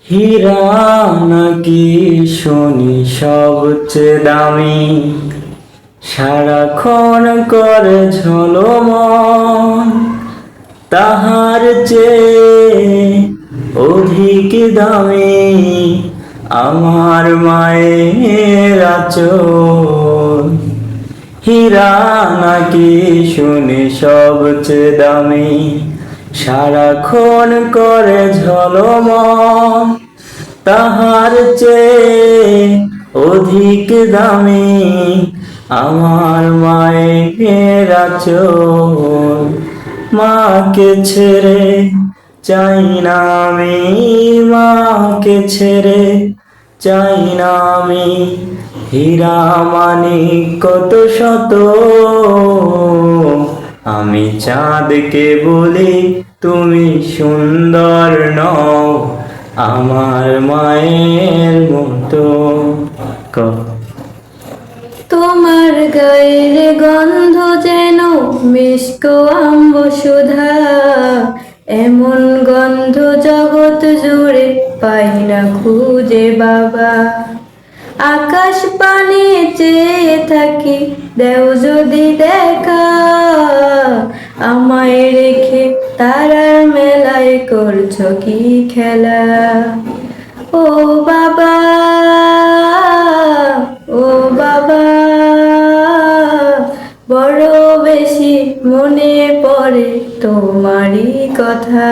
হীরা নাকি শুনি সবচেয়ে দামি, সারাক্ষণ করে ঝলমল, তাহার চেয়ে অধিক দামি আমার মায়ের আঁচল। হীরা নাকি শুনি সবচেয়ে দামি, সারাক্ষণ করে ঝলমল, তাহার চেয়ে অধিক দামি আমার মায়ের আঁচল। মাকে ছেড়ে চাই না আমি, মাকে ছেড়ে চাই না আমি, হীরা মানিক কত শত। আমি চাঁদকে বলি তুমি সুন্দর নও, আমার মায়ের মতো। তোমার গায়ের গন্ধ যেন মিষ্ক আম্ব সুধা, এমন গন্ধ জগৎ জুড়ে পাই না খুঁজে বাবা। আকাশ পানে চেয়ে থাকি, দেও যদি দেখা, আমায় রেখে তারার মেলায় করছো কি খেলা। ও বাবা, ও বাবা, বড় বেশি মনে পড়ে তোমারই কথা।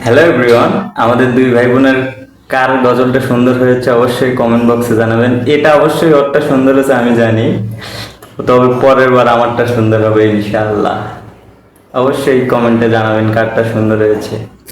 হ্যালো এভরিওয়ান, আমাদের দুই ভাই বোনের কার গজলটা সুন্দর হয়েছে অবশ্যই কমেন্ট বক্সে জানাবেন। এটা অবশ্যই ওরটা সুন্দর হয়েছে আমি জানি, তবে পরের বার আমারটা সুন্দর হবে ইনশাআল্লাহ। অবশ্যই কমেন্টে জানাবেন কারটা সুন্দর হয়েছে।